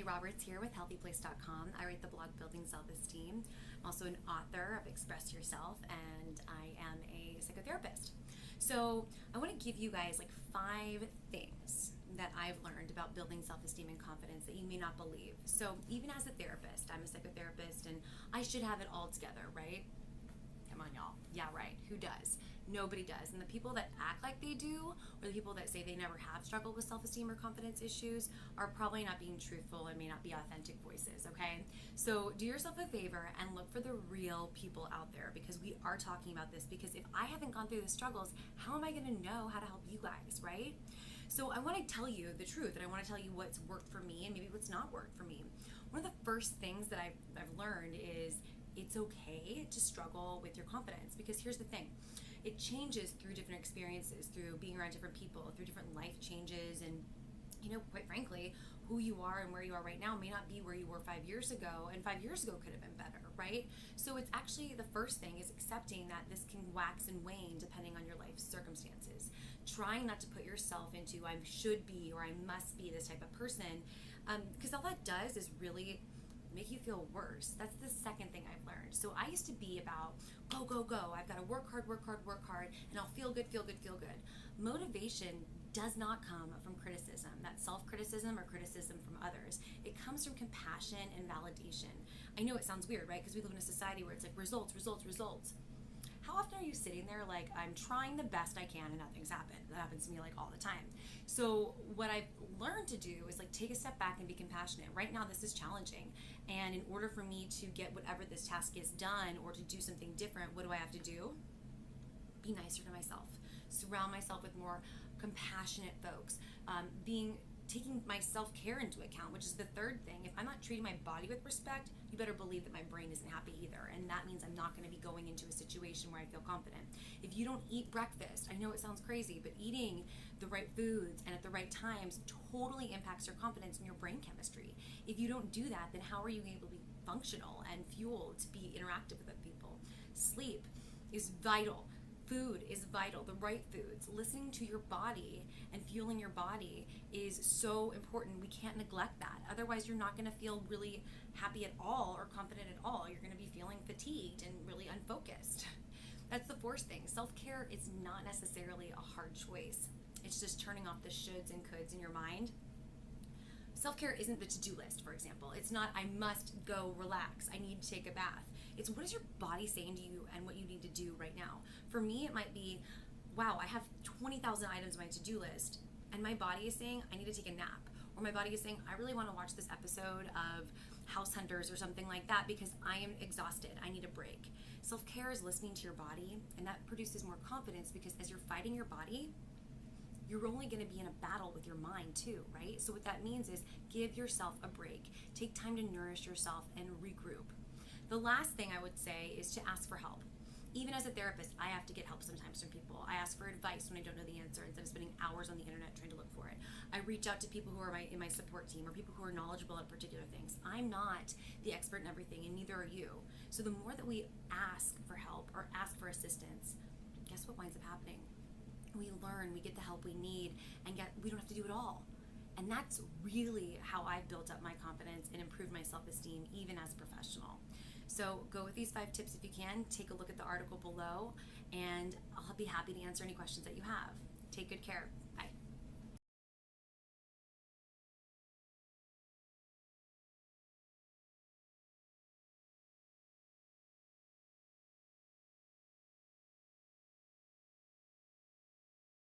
Roberts here with HealthyPlace.com. I write the blog Building Self-Esteem. I'm also an author of Express Yourself, and I am a psychotherapist. So I want to give you guys like 5 things that I've learned about building self-esteem and confidence that you may not believe. So even as a therapist, I'm a psychotherapist and I should have it all together, right? Come on, y'all. Yeah, right. Who does? Nobody does. And the people that act like they do, or the people that say they never have struggled with self-esteem or confidence issues, are probably not being truthful and may not be authentic voices, okay? So do yourself a favor and look for the real people out there, because we are talking about this. Because if I haven't gone through the struggles, how am I going to know how to help you guys, right? So I want to tell you the truth, and I want to tell you what's worked for me and maybe what's not worked for me. One of the first things that I've learned is it's okay to struggle with your confidence, because here's the thing. It changes through different experiences, through being around different people, through different life changes, and quite frankly, who you are and where you are right now may not be where you were 5 years ago, and 5 years ago could have been better, right? So it's actually, the first thing is accepting that this can wax and wane depending on your life circumstances. Trying not to put yourself into I should be or I must be this type of person, because all that does is really make you feel worse. That's the second thing I've learned. So I used to be about go, go, go. I've got to work hard, and I'll feel good. Motivation does not come from criticism, that self-criticism or criticism from others. It comes from compassion and validation. I know it sounds weird, right? Because we live in a society where it's like results. How often are you sitting there like, I'm trying the best I can and nothing's happened? That happens to me like all the time. So what I've learned to do is like take a step back and be compassionate. Right now this is challenging, and in order for me to get whatever this task is done or to do something different, what do I have to do? Be nicer to myself. Surround myself with more compassionate folks. Taking my self-care into account, which is the third thing. If I'm not treating my body with respect, you better believe that my brain isn't happy either. And that means I'm not going to be going into a situation where I feel confident. If you don't eat breakfast, I know it sounds crazy, but eating the right foods and at the right times totally impacts your confidence and your brain chemistry. If you don't do that, then how are you able to be functional and fueled to be interactive with other people? Sleep is vital. Food is vital, the right foods. Listening to your body and fueling your body is so important. We can't neglect that. Otherwise, you're not going to feel really happy at all or confident at all. You're going to be feeling fatigued and really unfocused. That's the fourth thing. Self-care is not necessarily a hard choice. It's just turning off the shoulds and coulds in your mind. Self-care isn't the to-do list, for example. It's not, I must go relax. I need to take a bath. It's what is your body saying to you and what you need to do right now. For me, it might be, wow, I have 20,000 items on my to-do list, and my body is saying, I need to take a nap. Or my body is saying, I really want to watch this episode of House Hunters or something like that because I am exhausted. I need a break. Self-care is listening to your body, and that produces more confidence, because as you're fighting your body, you're only going to be in a battle with your mind too, right? So what that means is give yourself a break. Take time to nourish yourself and regroup. The last thing I would say is to ask for help. Even as a therapist, I have to get help sometimes from people. I ask for advice when I don't know the answer instead of spending hours on the internet trying to look for it. I reach out to people who are in my support team, or people who are knowledgeable at particular things. I'm not the expert in everything, and neither are you. So the more that we ask for help or ask for assistance, guess what winds up happening? We learn, we get the help we need, and yet we don't have to do it all. And that's really how I've built up my confidence and improved my self-esteem, even as a professional. So go with these 5 tips if you can. Take a look at the article below, and I'll be happy to answer any questions that you have. Take good care. Bye.